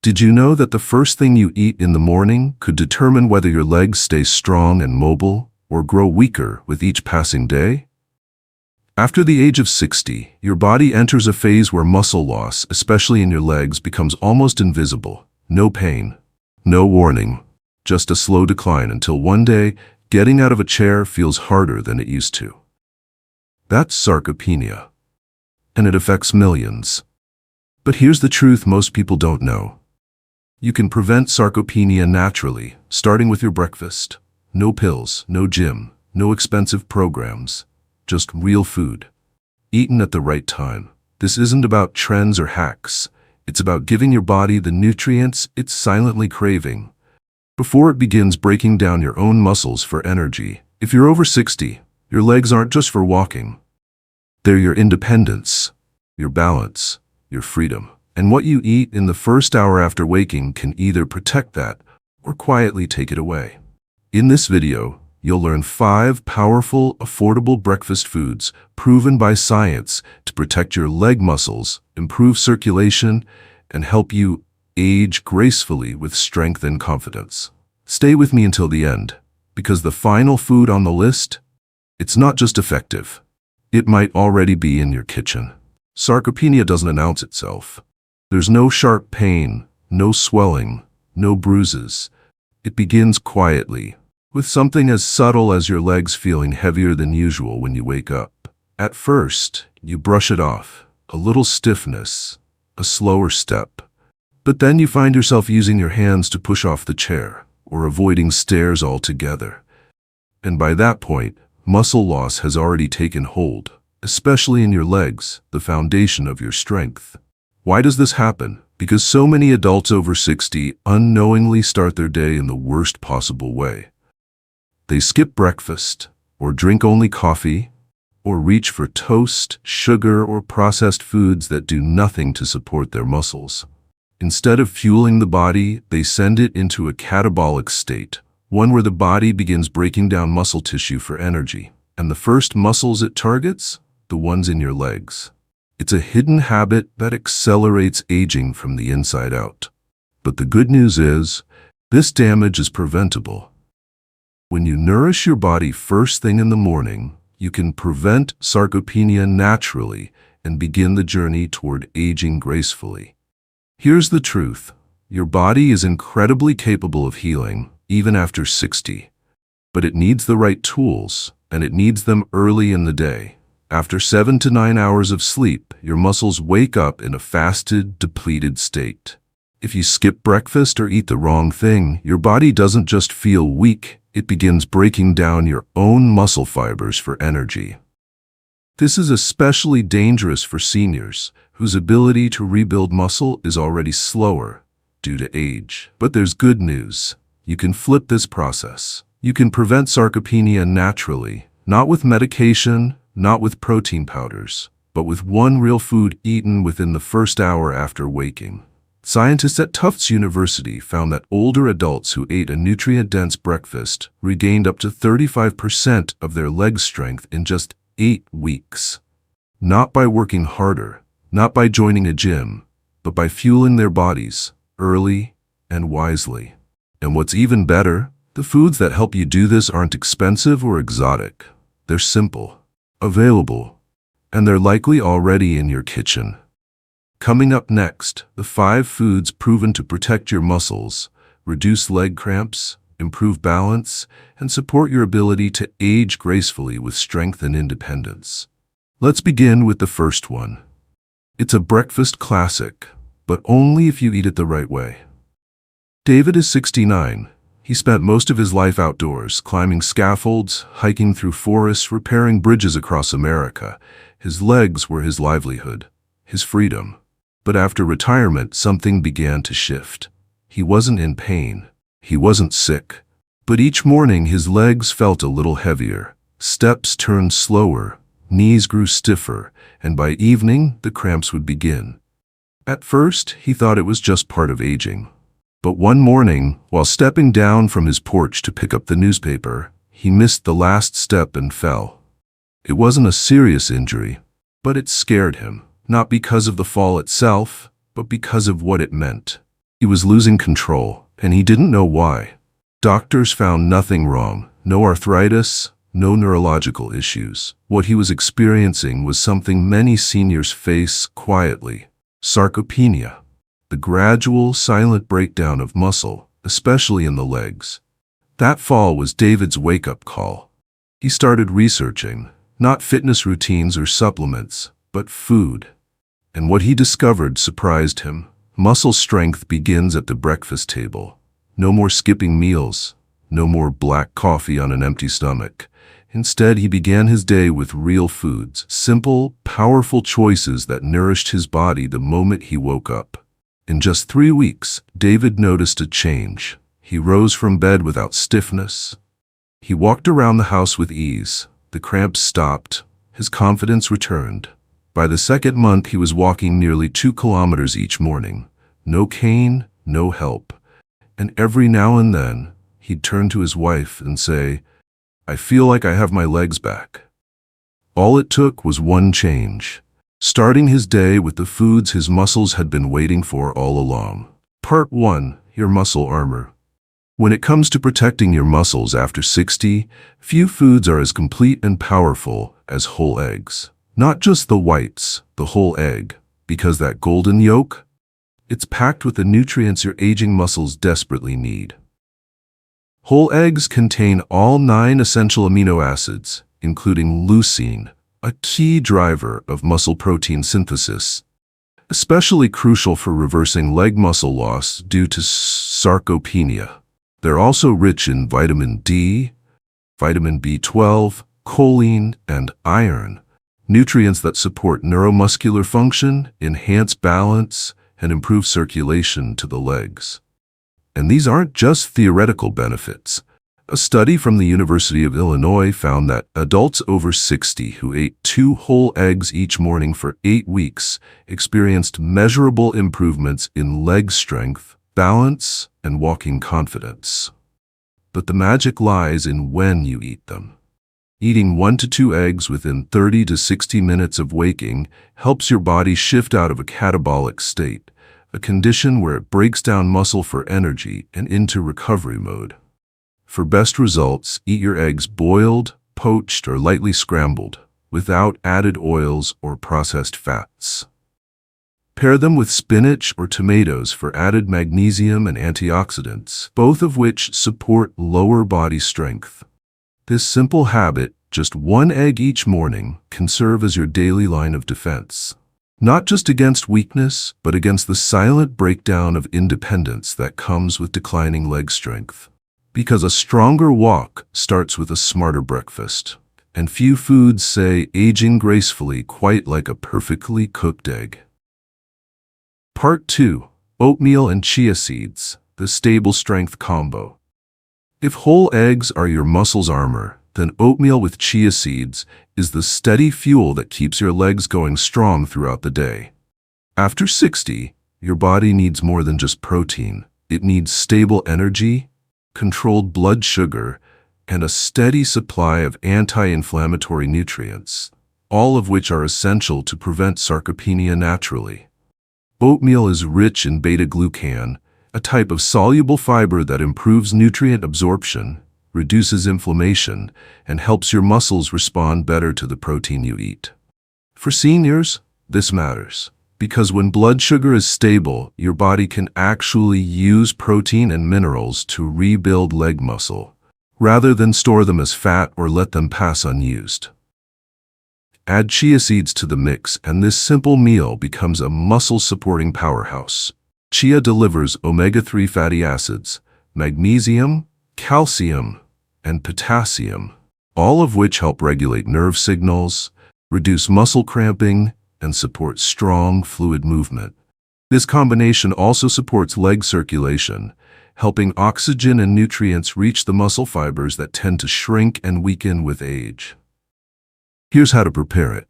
Did you know that the first thing you eat in the morning could determine whether your legs stay strong and mobile or grow weaker with each passing day? After the age of 60, your body enters a phase where muscle loss, especially in your legs, becomes almost invisible. No pain, no warning, just a slow decline until one day, getting out of a chair feels harder than it used to. That's sarcopenia, and it affects millions. But here's the truth most people don't know. You can prevent sarcopenia naturally, starting with your breakfast. No pills, no gym, no expensive programs, just real food, eaten at the right time. This isn't about trends or hacks. It's about giving your body the nutrients it's silently craving before it begins breaking down your own muscles for energy. If you're over 60, your legs aren't just for walking. They're your independence, your balance, your freedom. And what you eat in the first hour after waking can either protect that or quietly take it away. In this video, you'll learn 5 powerful, affordable breakfast foods proven by science to protect your leg muscles, improve circulation, and help you age gracefully with strength and confidence. Stay with me until the end, because the final food on the list, it's not just effective. It might already be in your kitchen. Sarcopenia doesn't announce itself. There's no sharp pain, no swelling, no bruises. It begins quietly, with something as subtle as your legs feeling heavier than usual when you wake up. At first, you brush it off, a little stiffness, a slower step. But then you find yourself using your hands to push off the chair, or avoiding stairs altogether. And by that point, muscle loss has already taken hold, especially in your legs, the foundation of your strength. Why does this happen? Because so many adults over 60 unknowingly start their day in the worst possible way. They skip breakfast, or drink only coffee, or reach for toast, sugar, or processed foods that do nothing to support their muscles. Instead of fueling the body, they send it into a catabolic state, one where the body begins breaking down muscle tissue for energy. And the first muscles it targets? The ones in your legs. It's a hidden habit that accelerates aging from the inside out. But the good news is, this damage is preventable. When you nourish your body first thing in the morning, you can prevent sarcopenia naturally and begin the journey toward aging gracefully. Here's the truth. Your body is incredibly capable of healing, even after 60. But it needs the right tools, and it needs them early in the day. After 7 to 9 hours of sleep, your muscles wake up in a fasted, depleted state. If you skip breakfast or eat the wrong thing, your body doesn't just feel weak, it begins breaking down your own muscle fibers for energy. This is especially dangerous for seniors, whose ability to rebuild muscle is already slower due to age. But there's good news. You can flip this process. You can prevent sarcopenia naturally, not with medication, not with protein powders, but with one real food eaten within the first hour after waking. Scientists at Tufts University found that older adults who ate a nutrient-dense breakfast regained up to 35% of their leg strength in just 8 weeks. Not by working harder, not by joining a gym, but by fueling their bodies early and wisely. And what's even better, the foods that help you do this aren't expensive or exotic. They're simple, available, and they're likely already in your kitchen. Coming up next, the 5 foods proven to protect your muscles, reduce leg cramps, improve balance, and support your ability to age gracefully with strength and independence. Let's begin with the first one. It's a breakfast classic, but only if you eat it the right way. David is 69. He spent most of his life outdoors, climbing scaffolds, hiking through forests, repairing bridges across America. His legs were his livelihood, his freedom. But after retirement, something began to shift. He wasn't in pain. He wasn't sick. But each morning, his legs felt a little heavier. Steps turned slower, knees grew stiffer, and by evening, the cramps would begin. At first, he thought it was just part of aging. But one morning, while stepping down from his porch to pick up the newspaper, he missed the last step and fell. It wasn't a serious injury, but it scared him, not because of the fall itself, but because of what it meant. He was losing control, and he didn't know why. Doctors found nothing wrong, no arthritis, no neurological issues. What he was experiencing was something many seniors face quietly: sarcopenia, the gradual, silent breakdown of muscle, especially in the legs. That fall was David's wake-up call. He started researching, not fitness routines or supplements, but food. And what he discovered surprised him. Muscle strength begins at the breakfast table. No more skipping meals, no more black coffee on an empty stomach. Instead, he began his day with real foods, simple, powerful choices that nourished his body the moment he woke up. In just 3 weeks, David noticed a change. He rose from bed without stiffness. He walked around the house with ease. The cramps stopped. His confidence returned. By the second month, he was walking nearly 2 kilometers each morning. No cane, no help. And every now and then, he'd turn to his wife and say, "I feel like I have my legs back." All it took was one change, starting his day with the foods his muscles had been waiting for all along. Part 1. Your muscle armor. When it comes to protecting your muscles after 60, few foods are as complete and powerful as whole eggs. Not just the whites, the whole egg, because that golden yolk, it's packed with the nutrients your aging muscles desperately need. Whole eggs contain all 9 essential amino acids, including leucine, a key driver of muscle protein synthesis, especially crucial for reversing leg muscle loss due to sarcopenia. They're also rich in vitamin D, vitamin B12, choline, and iron, nutrients that support neuromuscular function, enhance balance, and improve circulation to the legs. And these aren't just theoretical benefits. A study from the University of Illinois found that adults over 60 who ate 2 whole eggs each morning for 8 weeks experienced measurable improvements in leg strength, balance, and walking confidence. But the magic lies in when you eat them. Eating 1 to 2 eggs within 30 to 60 minutes of waking helps your body shift out of a catabolic state, a condition where it breaks down muscle for energy and into recovery mode. For best results, eat your eggs boiled, poached, or lightly scrambled, without added oils or processed fats. Pair them with spinach or tomatoes for added magnesium and antioxidants, both of which support lower body strength. This simple habit, just 1 egg each morning, can serve as your daily line of defense. Not just against weakness, but against the silent breakdown of independence that comes with declining leg strength. Because a stronger walk starts with a smarter breakfast. And few foods say aging gracefully quite like a perfectly cooked egg. Part 2. Oatmeal and chia seeds, the stable strength combo. If whole eggs are your muscles' armor, then oatmeal with chia seeds is the steady fuel that keeps your legs going strong throughout the day. After 60, your body needs more than just protein. It needs stable energy, controlled blood sugar, and a steady supply of anti-inflammatory nutrients, all of which are essential to prevent sarcopenia naturally. Oatmeal is rich in beta-glucan, a type of soluble fiber that improves nutrient absorption, reduces inflammation, and helps your muscles respond better to the protein you eat. For seniors, this matters, because when blood sugar is stable, your body can actually use protein and minerals to rebuild leg muscle, rather than store them as fat or let them pass unused. Add chia seeds to the mix, and this simple meal becomes a muscle-supporting powerhouse. Chia delivers omega-3 fatty acids, magnesium, calcium, and potassium, all of which help regulate nerve signals, reduce muscle cramping, and support strong, fluid movement. This combination also supports leg circulation, helping oxygen and nutrients reach the muscle fibers that tend to shrink and weaken with age. Here's how to prepare it.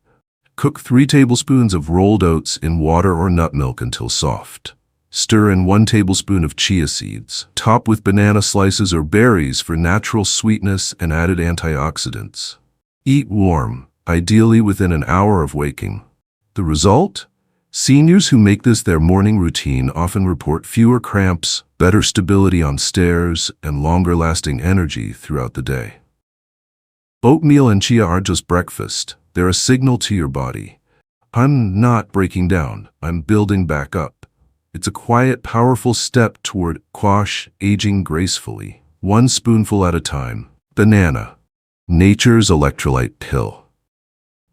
Cook 3 tablespoons of rolled oats in water or nut milk until soft. Stir in 1 tablespoon of chia seeds. Top with banana slices or berries for natural sweetness and added antioxidants. Eat warm, ideally within an hour of waking. The result? Seniors who make this their morning routine often report fewer cramps, better stability on stairs, and longer-lasting energy throughout the day. Oatmeal and chia aren't just breakfast. They're a signal to your body. I'm not breaking down. I'm building back up. It's a quiet, powerful step toward aging gracefully, one spoonful at a time. Banana, nature's electrolyte pill.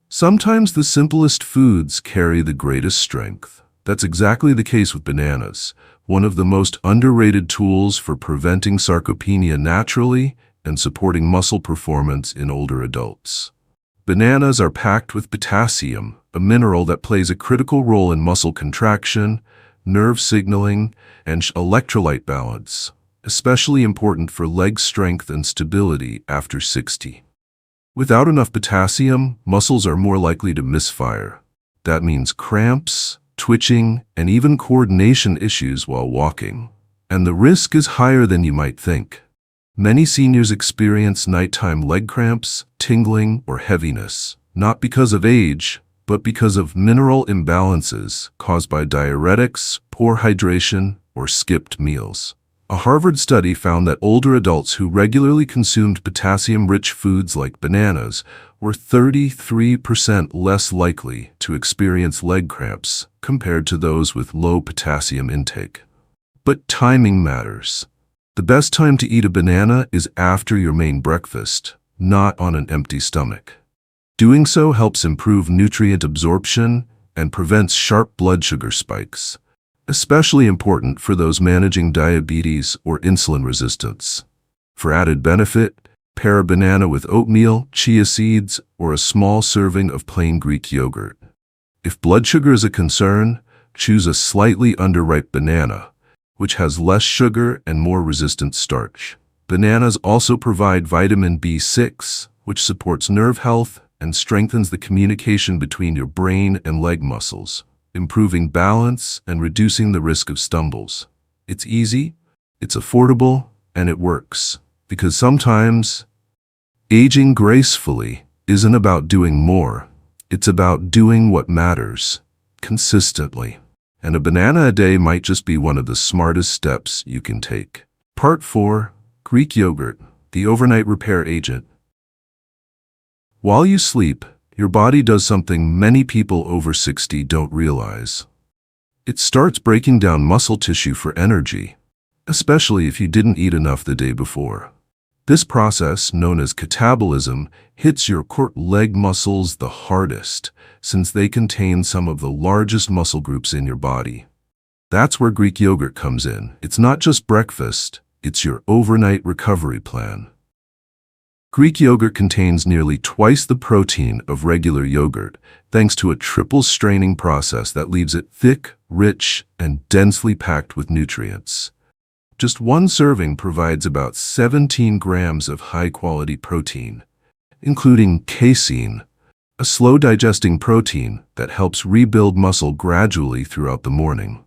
Sometimes the simplest foods carry the greatest strength. That's exactly the case with bananas, one of the most underrated tools for preventing sarcopenia naturally and supporting muscle performance in older adults. Bananas are packed with potassium, a mineral that plays a critical role in muscle contraction, nerve signaling, and electrolyte balance, especially important for leg strength and stability after 60. Without enough potassium, muscles are more likely to misfire. That means cramps, twitching, and even coordination issues while walking. And the risk is higher than you might think. Many seniors experience nighttime leg cramps, tingling, or heaviness, not because of age, but because of mineral imbalances caused by diuretics, poor hydration, or skipped meals. A Harvard study found that older adults who regularly consumed potassium-rich foods like bananas were 33% less likely to experience leg cramps compared to those with low potassium intake. But timing matters. The best time to eat a banana is after your main breakfast, not on an empty stomach. Doing so helps improve nutrient absorption and prevents sharp blood sugar spikes, especially important for those managing diabetes or insulin resistance. For added benefit, pair a banana with oatmeal, chia seeds, or a small serving of plain Greek yogurt. If blood sugar is a concern, choose a slightly underripe banana, which has less sugar and more resistant starch. Bananas also provide vitamin B6, which supports nerve health and strengthens the communication between your brain and leg muscles, improving balance and reducing the risk of stumbles. It's easy, it's affordable, and it works. Because sometimes, aging gracefully isn't about doing more. It's about doing what matters, consistently. And a banana a day might just be one of the smartest steps you can take. Part 4. Greek yogurt, the overnight repair agent. While you sleep, your body does something many people over 60 don't realize. It starts breaking down muscle tissue for energy, especially if you didn't eat enough the day before. This process, known as catabolism, hits your core leg muscles the hardest, since they contain some of the largest muscle groups in your body. That's where Greek yogurt comes in. It's not just breakfast, it's your overnight recovery plan. Greek yogurt contains nearly twice the protein of regular yogurt, thanks to a triple straining process that leaves it thick, rich, and densely packed with nutrients. Just one serving provides about 17 grams of high-quality protein, including casein, a slow-digesting protein that helps rebuild muscle gradually throughout the morning.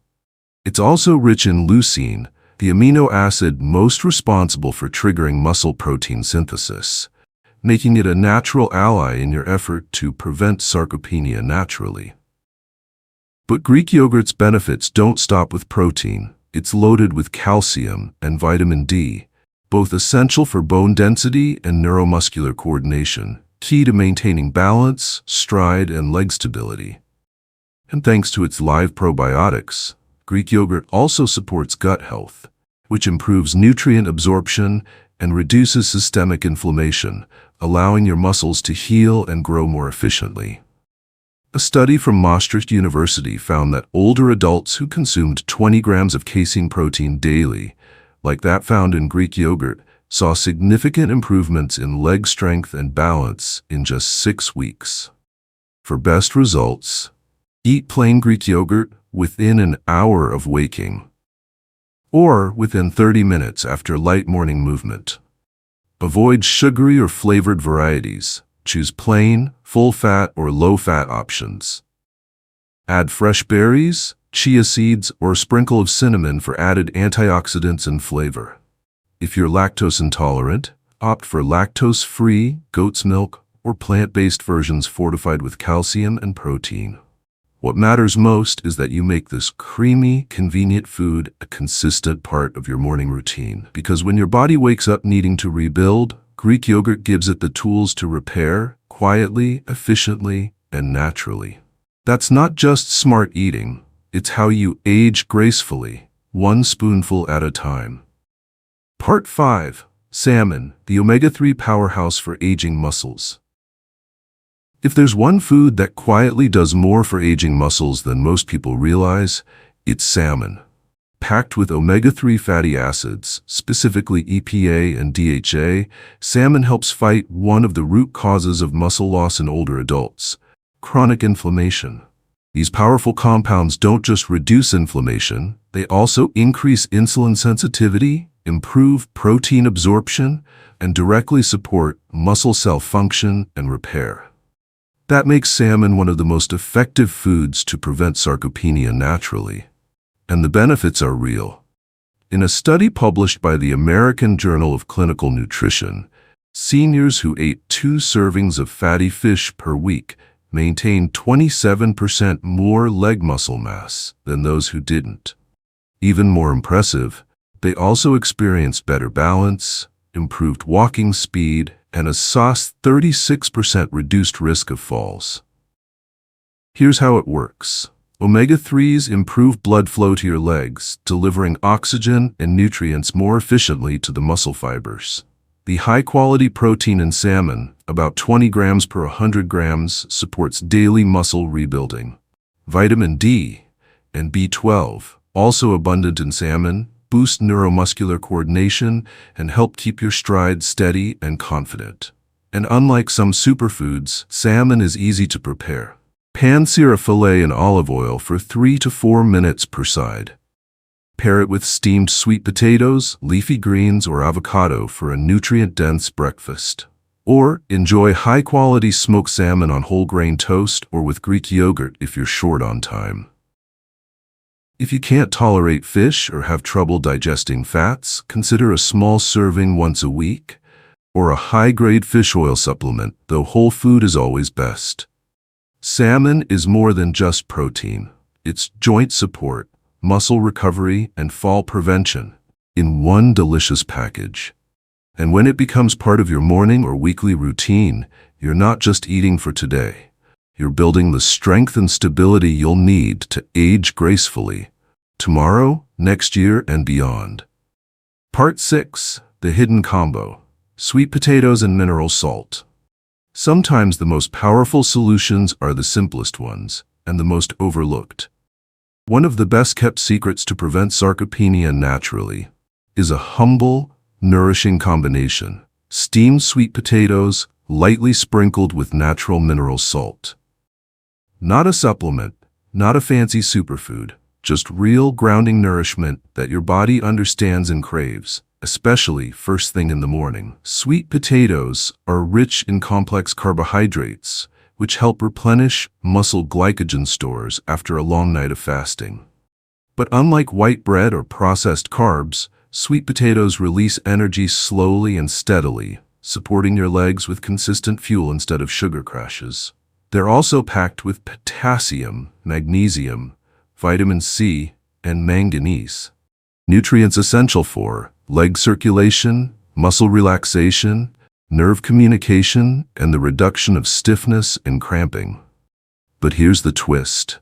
It's also rich in leucine, the amino acid most responsible for triggering muscle protein synthesis, making it a natural ally in your effort to prevent sarcopenia naturally. But Greek yogurt's benefits don't stop with protein. It's loaded with calcium and vitamin D, both essential for bone density and neuromuscular coordination, key to maintaining balance, stride, and leg stability. And thanks to its live probiotics, Greek yogurt also supports gut health, which improves nutrient absorption and reduces systemic inflammation, allowing your muscles to heal and grow more efficiently. A study from Maastricht University found that older adults who consumed 20 grams of casein protein daily, like that found in Greek yogurt, saw significant improvements in leg strength and balance in just 6 weeks. For best results, eat plain Greek yogurt within an hour of waking, or within 30 minutes after light morning movement. Avoid sugary or flavored varieties. Choose plain, full-fat, or low-fat options. Add fresh berries, chia seeds, or a sprinkle of cinnamon for added antioxidants and flavor. If you're lactose intolerant, opt for lactose-free, goat's milk, or plant-based versions fortified with calcium and protein. What matters most is that you make this creamy, convenient food a consistent part of your morning routine. Because when your body wakes up needing to rebuild, Greek yogurt gives it the tools to repair quietly, efficiently, and naturally. That's not just smart eating, it's how you age gracefully, one spoonful at a time. Part 5. Salmon, the omega-3 powerhouse for aging muscles. If there's one food that quietly does more for aging muscles than most people realize, it's salmon. Packed with omega-3 fatty acids, specifically EPA and DHA, salmon helps fight one of the root causes of muscle loss in older adults: chronic inflammation. These powerful compounds don't just reduce inflammation, they also increase insulin sensitivity, improve protein absorption, and directly support muscle cell function and repair. That makes salmon one of the most effective foods to prevent sarcopenia naturally. And the benefits are real. In a study published by the American Journal of Clinical Nutrition, seniors who ate 2 servings of fatty fish per week maintained 27% more leg muscle mass than those who didn't. Even more impressive, they also experienced better balance, improved walking speed, and a sauce 36% reduced risk of falls. Here's how it works. Omega-3s improve blood flow to your legs, delivering oxygen and nutrients more efficiently to the muscle fibers. The high-quality protein in salmon, about 20 grams per 100 grams, supports daily muscle rebuilding. Vitamin D and B12, also abundant in salmon, boost neuromuscular coordination and help keep your stride steady and confident. And unlike some superfoods, salmon is easy to prepare. Pan-sear a fillet in olive oil for 3 to 4 minutes per side. Pair it with steamed sweet potatoes, leafy greens, or avocado for a nutrient-dense breakfast. Or enjoy high-quality smoked salmon on whole-grain toast or with Greek yogurt if you're short on time. If you can't tolerate fish or have trouble digesting fats, consider a small serving once a week, or a high-grade fish oil supplement, though whole food is always best. Salmon is more than just protein. It's joint support, muscle recovery, and fall prevention in one delicious package. And when it becomes part of your morning or weekly routine, you're not just eating for today. You're building the strength and stability you'll need to age gracefully, tomorrow, next year, and beyond. Part 6. The hidden combo: sweet potatoes and mineral salt. Sometimes the most powerful solutions are the simplest ones and the most overlooked. One of the best-kept secrets to prevent sarcopenia naturally is a humble, nourishing combination: steamed sweet potatoes, lightly sprinkled with natural mineral salt. Not a supplement, not a fancy superfood, just real grounding nourishment that your body understands and craves, especially first thing in the morning. Sweet potatoes are rich in complex carbohydrates, which help replenish muscle glycogen stores after a long night of fasting. But unlike white bread or processed carbs, sweet potatoes release energy slowly and steadily, supporting your legs with consistent fuel instead of sugar crashes. They're also packed with potassium, magnesium, vitamin C, and manganese, nutrients essential for leg circulation, muscle relaxation, nerve communication, and the reduction of stiffness and cramping. But here's the twist.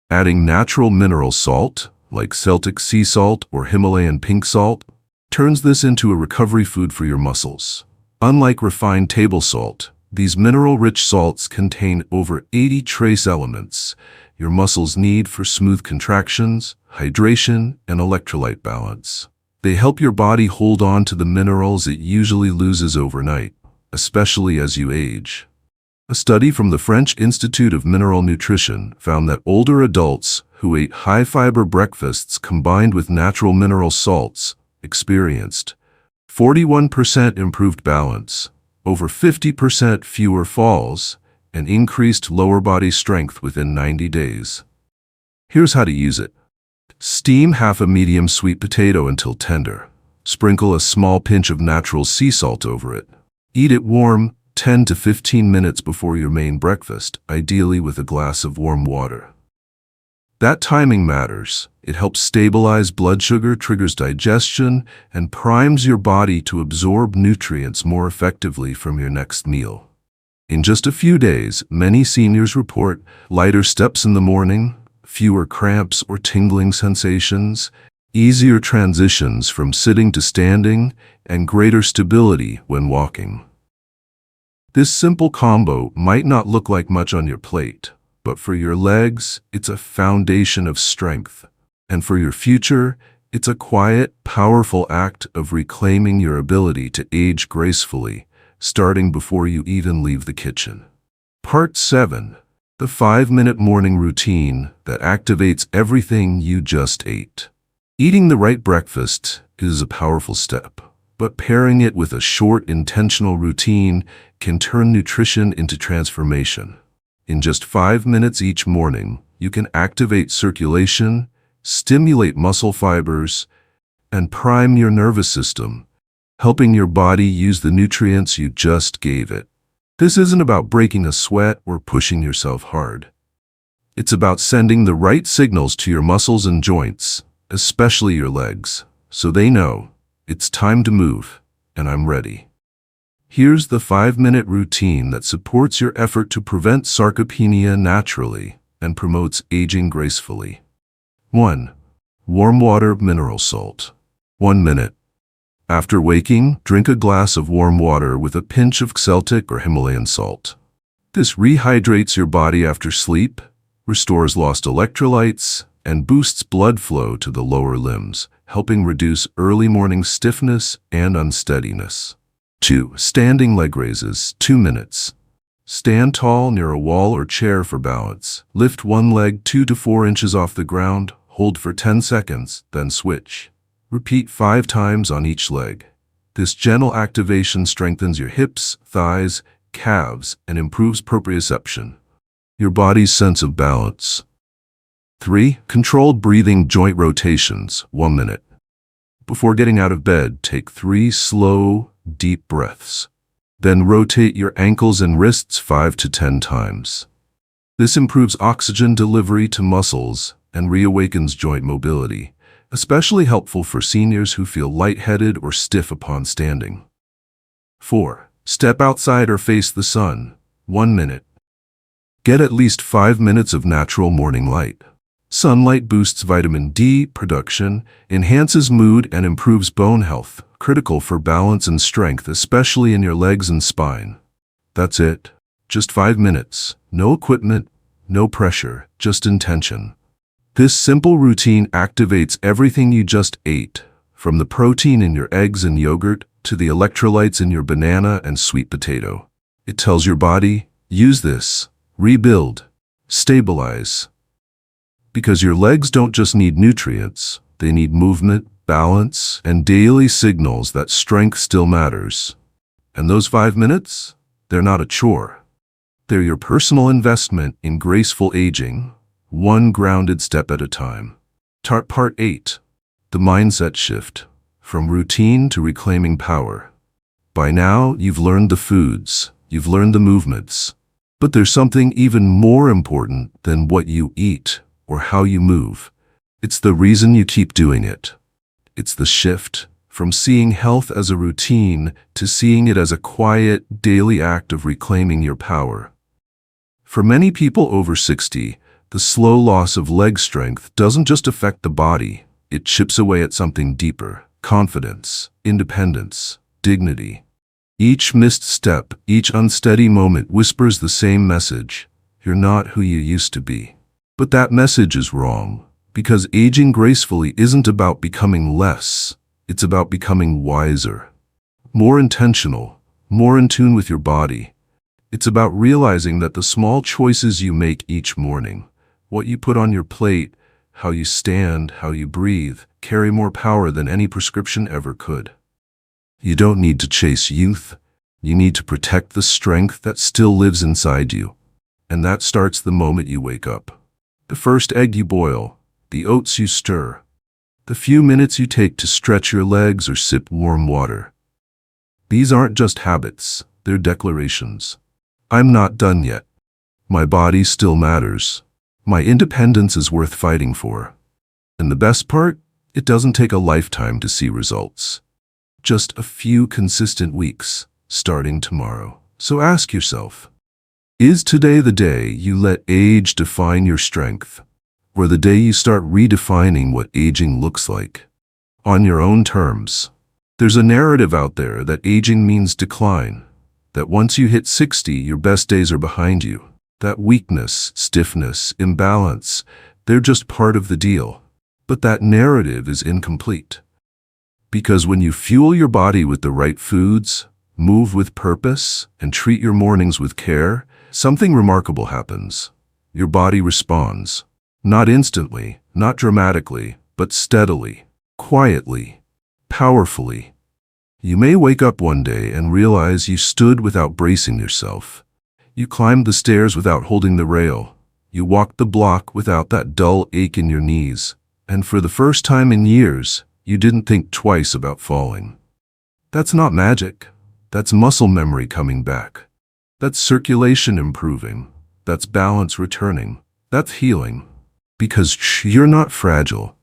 Adding natural mineral salt, like Celtic sea salt or Himalayan pink salt, turns this into a recovery food for your muscles. Unlike refined table salt, these mineral-rich salts contain over 80 trace elements your muscles need for smooth contractions, hydration, and electrolyte balance. They help your body hold on to the minerals it usually loses overnight, especially as you age. A study from the French Institute of Mineral Nutrition found that older adults who ate high-fiber breakfasts combined with natural mineral salts experienced 41% improved balance, over 50% fewer falls, and increased lower body strength within 90 days. Here's how to use it. Steam half a medium sweet potato until tender. Sprinkle a small pinch of natural sea salt over it. Eat it warm, 10 to 15 minutes before your main breakfast, ideally with a glass of warm water. That timing matters. It helps stabilize blood sugar, triggers digestion, and primes your body to absorb nutrients more effectively from your next meal. In just a few days, many seniors report lighter steps in the morning, fewer cramps or tingling sensations, easier transitions from sitting to standing, and greater stability when walking. This simple combo might not look like much on your plate, but for your legs, it's a foundation of strength. And for your future, it's a quiet, powerful act of reclaiming your ability to age gracefully, starting before you even leave the kitchen. Part 7. The 5-minute morning routine that activates everything you just ate. Eating the right breakfast is a powerful step, but pairing it with a short, intentional routine can turn nutrition into transformation. In just 5 minutes each morning, you can activate circulation, stimulate muscle fibers, and prime your nervous system, helping your body use the nutrients you just gave it. This isn't about breaking a sweat or pushing yourself hard. It's about sending the right signals to your muscles and joints, especially your legs, so they know it's time to move, and I'm ready. Here's the 5-minute routine that supports your effort to prevent sarcopenia naturally and promotes aging gracefully. 1. Warm water mineral salt. 1 minute. After waking, drink a glass of warm water with a pinch of Celtic or Himalayan salt. This rehydrates your body after sleep, restores lost electrolytes, and boosts blood flow to the lower limbs, helping reduce early morning stiffness and unsteadiness. 2. Standing leg raises, 2 minutes. Stand tall near a wall or chair for balance. Lift one leg 2 to 4 inches off the ground, hold for 10 seconds, then switch. Repeat 5 times on each leg. This gentle activation strengthens your hips, thighs, calves, and improves proprioception, your body's sense of balance. 3. Controlled breathing joint rotations, 1 minute. Before getting out of bed, take 3 slow, deep breaths. Then rotate your ankles and wrists 5 to 10 times. This improves oxygen delivery to muscles and reawakens joint mobility, especially helpful for seniors who feel lightheaded or stiff upon standing. 4. Step outside or face the sun, 1 minute. Get at least 5 minutes of natural morning light. Sunlight boosts vitamin D production, enhances mood, and improves bone health, critical for balance and strength, especially in your legs and spine. That's it. Just 5 minutes. No equipment, no pressure, just intention. This simple routine activates everything you just ate, from the protein in your eggs and yogurt to the electrolytes in your banana and sweet potato. It tells your body, use this, rebuild, stabilize. Because your legs don't just need nutrients, they need movement, balance, and daily signals that strength still matters. And those 5 minutes? They're not a chore. They're your personal investment in graceful aging, one grounded step at a time. Part 8. The mindset shift, from routine to reclaiming power. By now, you've learned the foods, you've learned the movements, but there's something even more important than what you eat or how you move. It's the reason you keep doing it. It's the shift from seeing health as a routine to seeing it as a quiet, daily act of reclaiming your power. For many people over 60, the slow loss of leg strength doesn't just affect the body, it chips away at something deeper: confidence, independence, dignity. Each missed step, each unsteady moment whispers the same message: you're not who you used to be. But that message is wrong, because aging gracefully isn't about becoming less, it's about becoming wiser, more intentional, more in tune with your body. It's about realizing that the small choices you make each morning, what you put on your plate, how you stand, how you breathe, carry more power than any prescription ever could. You don't need to chase youth. You need to protect the strength that still lives inside you. And that starts the moment you wake up. The first egg you boil, the oats you stir, the few minutes you take to stretch your legs or sip warm water. These aren't just habits, they're declarations. I'm not done yet. My body still matters. My independence is worth fighting for. And the best part? It doesn't take a lifetime to see results. Just a few consistent weeks, starting tomorrow. So ask yourself, is today the day you let age define your strength? Or the day you start redefining what aging looks like? On your own terms. There's a narrative out there that aging means decline. That once you hit 60, your best days are behind you. That weakness, stiffness, imbalance, they're just part of the deal. But that narrative is incomplete. Because when you fuel your body with the right foods, move with purpose, and treat your mornings with care, something remarkable happens. Your body responds. Not instantly, not dramatically, but steadily, quietly, powerfully. You may wake up one day and realize you stood without bracing yourself. You climbed the stairs without holding the rail. You walked the block without that dull ache in your knees. And for the first time in years, you didn't think twice about falling. That's not magic. That's muscle memory coming back. That's circulation improving. That's balance returning. That's healing. Because you're not fragile.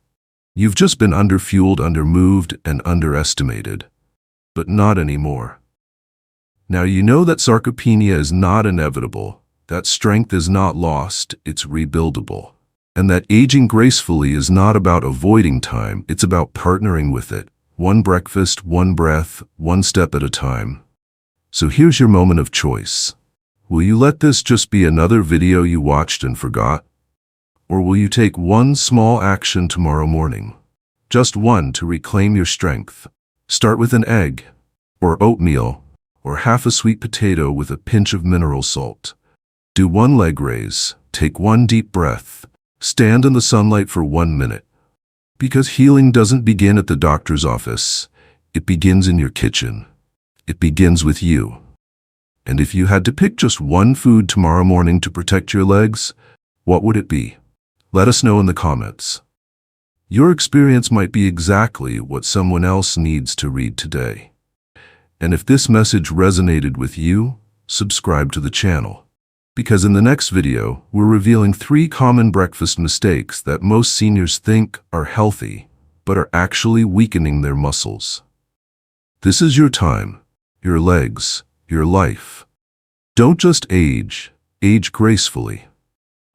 You've just been underfueled, undermoved, and underestimated. But not anymore. Now you know that sarcopenia is not inevitable, that strength is not lost, it's rebuildable. And that aging gracefully is not about avoiding time, it's about partnering with it. One breakfast, one breath, one step at a time. So here's your moment of choice. Will you let this just be another video you watched and forgot? Or will you take one small action tomorrow morning? Just one to reclaim your strength. Start with an egg, or oatmeal, or half a sweet potato with a pinch of mineral salt. Do one leg raise, take one deep breath, stand in the sunlight for 1 minute. Because healing doesn't begin at the doctor's office, it begins in your kitchen. It begins with you. And if you had to pick just one food tomorrow morning to protect your legs, what would it be? Let us know in the comments. Your experience might be exactly what someone else needs to read today. And if this message resonated with you, subscribe to the channel. Because in the next video, we're revealing 3 common breakfast mistakes that most seniors think are healthy, but are actually weakening their muscles. This is your time, your legs, your life. Don't just age, age gracefully.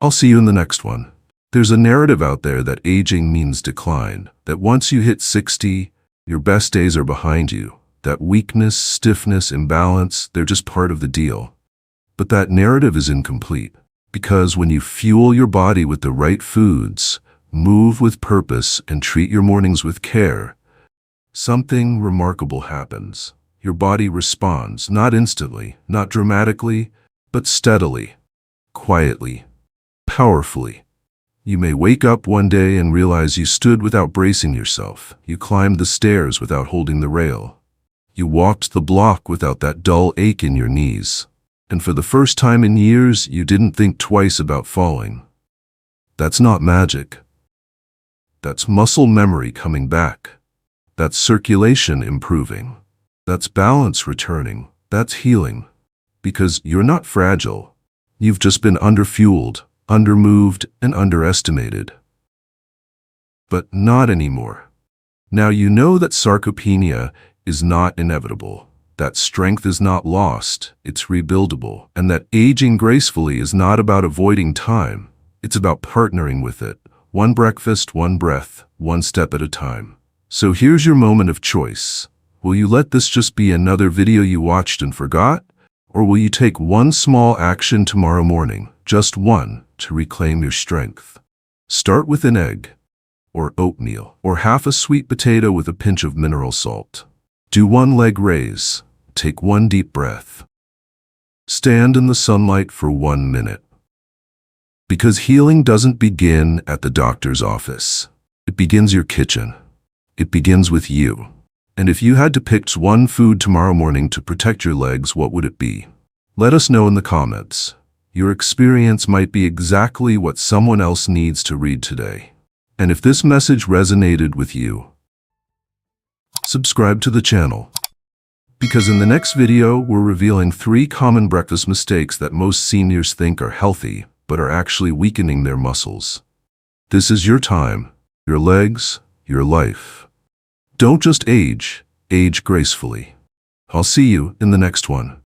I'll see you in the next one. There's a narrative out there that aging means decline, that once you hit 60, your best days are behind you, that weakness, stiffness, imbalance, they're just part of the deal. But that narrative is incomplete, because when you fuel your body with the right foods, move with purpose, and treat your mornings with care, something remarkable happens. Your body responds, not instantly, not dramatically, but steadily, quietly, powerfully. You may wake up one day and realize you stood without bracing yourself. You climbed the stairs without holding the rail. You walked the block without that dull ache in your knees. And for the first time in years, you didn't think twice about falling. That's not magic. That's muscle memory coming back. That's circulation improving. That's balance returning. That's healing. Because you're not fragile. You've just been underfueled, undermoved, and underestimated. But not anymore. Now you know that sarcopenia is not inevitable, that strength is not lost, it's rebuildable, and that aging gracefully is not about avoiding time, it's about partnering with it, one breakfast, one breath, one step at a time. So here's your moment of choice. Will you let this just be another video you watched and forgot? Or will you take one small action tomorrow morning, just one, to reclaim your strength? Start with an egg, or oatmeal, or half a sweet potato with a pinch of mineral salt. Do one leg raise, take one deep breath. Stand in the sunlight for 1 minute. Because healing doesn't begin at the doctor's office. It begins your kitchen. It begins with you. And if you had to pick one food tomorrow morning to protect your legs, what would it be? Let us know in the comments. Your experience might be exactly what someone else needs to read today. And if this message resonated with you, subscribe to the channel. Because in the next video, we're revealing 3 common breakfast mistakes that most seniors think are healthy, but are actually weakening their muscles. This is your time, your legs, your life. Don't just age, age gracefully. I'll see you in the next one.